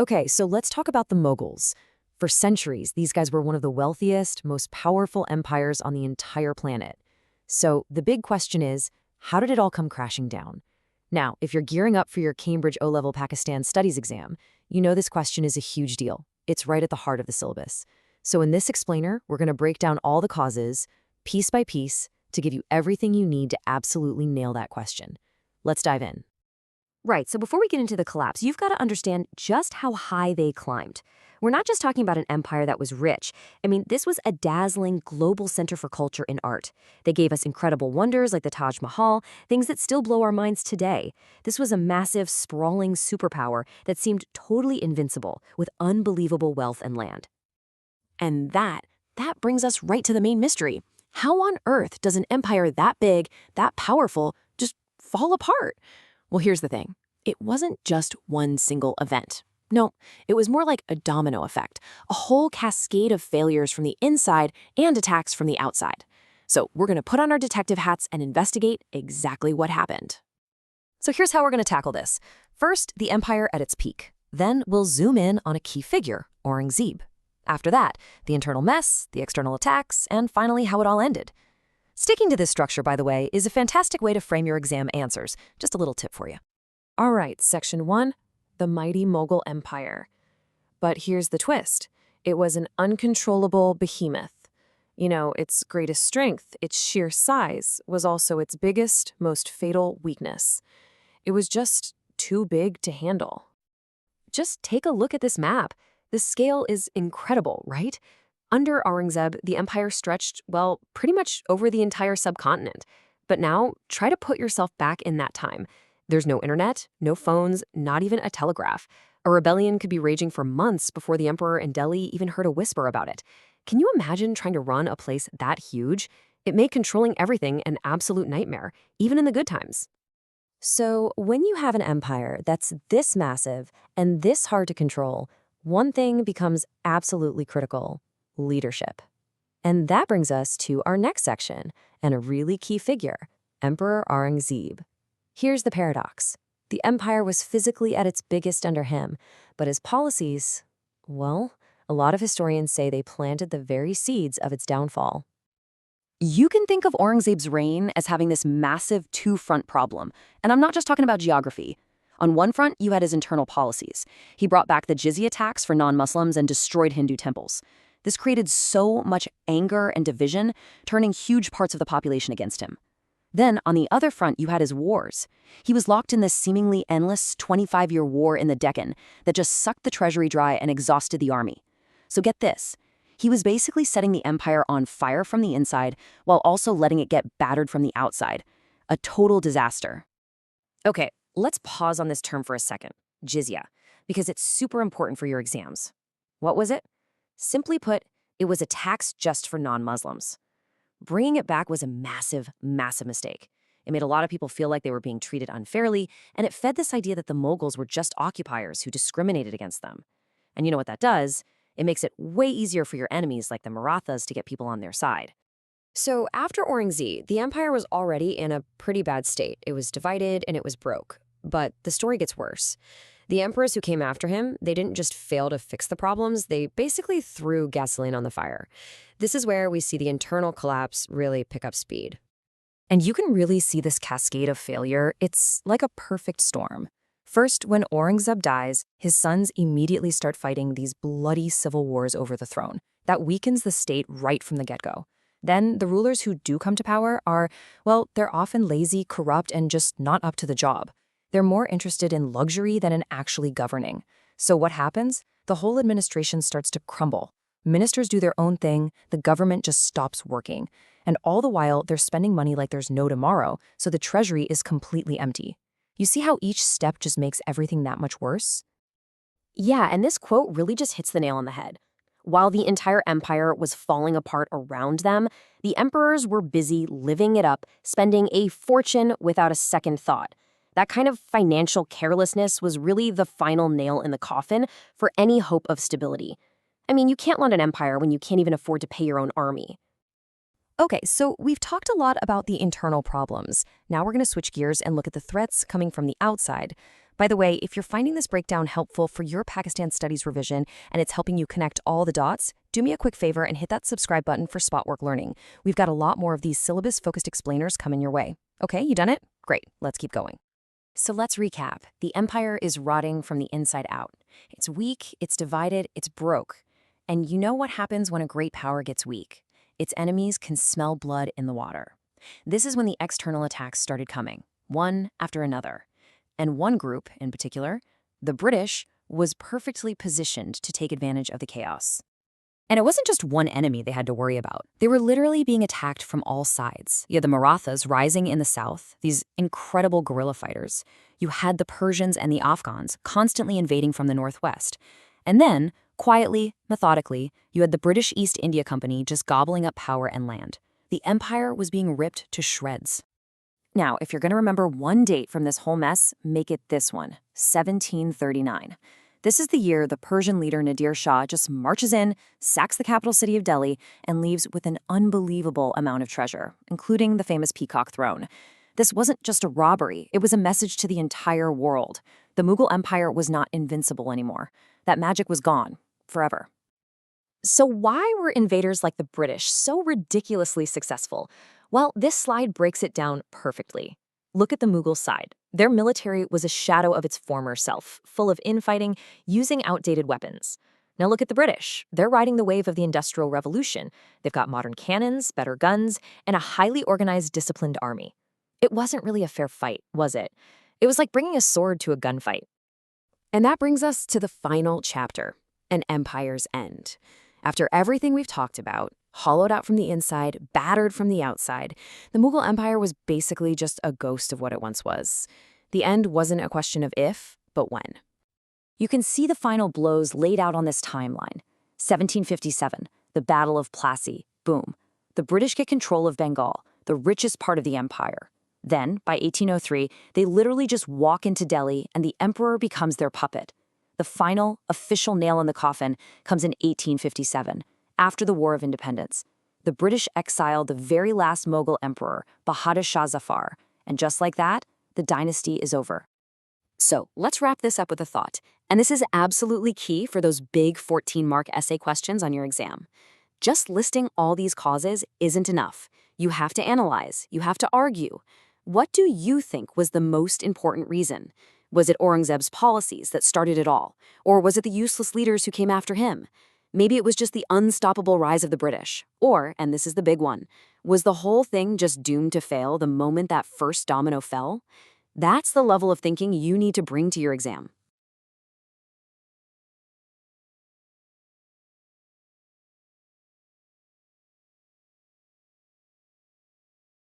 Okay, so let's talk about the Mughals. For centuries, these guys were one of the wealthiest, most powerful empires on the entire planet. So the big question is, how did it all come crashing down? Now, if you're gearing up for your Cambridge O-Level Pakistan Studies exam, you know this question is a huge deal. It's right at the heart of the syllabus. So in this explainer, we're going to break down all the causes, piece by piece, to give you everything you need to absolutely nail that question. Let's dive in. Right, so before we get into the collapse, you've got to understand just how high they climbed. We're not just talking about an empire that was rich. I mean, this was a dazzling global center for culture and art. They gave us incredible wonders like the Taj Mahal, things that still blow our minds today. This was a massive, sprawling superpower that seemed totally invincible, with unbelievable wealth and land. And that brings us right to the main mystery. How on earth does an empire that big, that powerful, just fall apart? Well, here's the thing. It wasn't just one single event. No, it was more like a domino effect, a whole cascade of failures from the inside and attacks from the outside. So we're going to put on our detective hats and investigate exactly what happened. So here's how we're going to tackle this. First, the empire at its peak. Then we'll zoom in on a key figure, Aurangzeb. After that, the internal mess, the external attacks, and finally how it all ended. Sticking to this structure, by the way, is a fantastic way to frame your exam answers. Just a little tip for you. All right, Section 1, the mighty Mughal Empire. But here's the twist. It was an uncontrollable behemoth. You know, its greatest strength, its sheer size, was also its biggest, most fatal weakness. It was just too big to handle. Just take a look at this map. The scale is incredible, right? Under Aurangzeb, the empire stretched, well, pretty much over the entire subcontinent. But now, try to put yourself back in that time. There's no internet, no phones, not even a telegraph. A rebellion could be raging for months before the emperor in Delhi even heard a whisper about it. Can you imagine trying to run a place that huge? It made controlling everything an absolute nightmare, even in the good times. So, when you have an empire that's this massive and this hard to control, one thing becomes absolutely critical: leadership. And that brings us to our next section, and a really key figure, Emperor Aurangzeb. Here's the paradox. The empire was physically at its biggest under him, but his policies, well, a lot of historians say they planted the very seeds of its downfall. You can think of Aurangzeb's reign as having this massive two-front problem, and I'm not just talking about geography. On one front, you had his internal policies. He brought back the jizya tax for non-Muslims and destroyed Hindu temples. This created so much anger and division, turning huge parts of the population against him. Then, on the other front, you had his wars. He was locked in this seemingly endless 25-year war in the Deccan that just sucked the treasury dry and exhausted the army. So get this. He was basically setting the empire on fire from the inside while also letting it get battered from the outside. A total disaster. Okay, let's pause on this term for a second, jizya, because it's super important for your exams. What was it? Simply put, it was a tax just for non-Muslims. Bringing it back was a massive, massive mistake. It made a lot of people feel like they were being treated unfairly, and it fed this idea that the Mughals were just occupiers who discriminated against them. And you know what that does? It makes it way easier for your enemies like the Marathas to get people on their side. So after Aurangzeb, the empire was already in a pretty bad state. It was divided and it was broke. But the story gets worse. The emperors who came after him, they didn't just fail to fix the problems, they basically threw gasoline on the fire. This is where we see the internal collapse really pick up speed. And you can really see this cascade of failure. It's like a perfect storm. First, when Aurangzeb dies, his sons immediately start fighting these bloody civil wars over the throne. That weakens the state right from the get-go. Then the rulers who do come to power are, well, they're often lazy, corrupt, and just not up to the job. They're more interested in luxury than in actually governing. So what happens? The whole administration starts to crumble. Ministers do their own thing, the government just stops working. And all the while, they're spending money like there's no tomorrow, so the treasury is completely empty. You see how each step just makes everything that much worse? Yeah, and this quote really just hits the nail on the head. While the entire empire was falling apart around them, the emperors were busy living it up, spending a fortune without a second thought. That kind of financial carelessness was really the final nail in the coffin for any hope of stability. I mean, you can't run an empire when you can't even afford to pay your own army. Okay, so we've talked a lot about the internal problems. Now we're going to switch gears and look at the threats coming from the outside. By the way, if you're finding this breakdown helpful for your Pakistan studies revision and it's helping you connect all the dots, do me a quick favor and hit that subscribe button for Spotwork Learning. We've got a lot more of these syllabus-focused explainers coming your way. Okay, you done it? Great, let's keep going. So let's recap. The empire is rotting from the inside out. It's weak, it's divided, it's broke. And you know what happens when a great power gets weak? Its enemies can smell blood in the water. This is when the external attacks started coming, one after another. And one group, in particular, the British, was perfectly positioned to take advantage of the chaos. And it wasn't just one enemy they had to worry about. They were literally being attacked from all sides. You had the Marathas rising in the south, these incredible guerrilla fighters. You had the Persians and the Afghans constantly invading from the northwest. And then, quietly, methodically, you had the British East India Company just gobbling up power and land. The empire was being ripped to shreds. Now, if you're going to remember one date from this whole mess, make it this one, 1739. This is the year the Persian leader Nadir Shah just marches in, sacks the capital city of Delhi, and leaves with an unbelievable amount of treasure, including the famous Peacock Throne. This wasn't just a robbery, it was a message to the entire world. The Mughal Empire was not invincible anymore. That magic was gone, forever. So why were invaders like the British so ridiculously successful? Well, this slide breaks it down perfectly. Look at the Mughal side. Their military was a shadow of its former self, full of infighting, using outdated weapons. Now look at the British. They're riding the wave of the Industrial Revolution. They've got modern cannons, better guns, and a highly organized, disciplined army. It wasn't really a fair fight, was it? It was like bringing a sword to a gunfight. And that brings us to the final chapter, an empire's end. After everything we've talked about, hollowed out from the inside, battered from the outside, the Mughal Empire was basically just a ghost of what it once was. The end wasn't a question of if, but when. You can see the final blows laid out on this timeline. 1757, the Battle of Plassey, boom. The British get control of Bengal, the richest part of the empire. Then, by 1803, they literally just walk into Delhi and the emperor becomes their puppet. The final, official nail in the coffin comes in 1857, after the War of Independence. The British exiled the very last Mughal emperor, Bahadur Shah Zafar, and just like that, the dynasty is over. So let's wrap this up with a thought, and this is absolutely key for those big 14-mark essay questions on your exam. Just listing all these causes isn't enough. You have to analyze, you have to argue. What do you think was the most important reason? Was it Aurangzeb's policies that started it all? Or was it the useless leaders who came after him? Maybe it was just the unstoppable rise of the British. Or, and this is the big one, was the whole thing just doomed to fail the moment that first domino fell? That's the level of thinking you need to bring to your exam.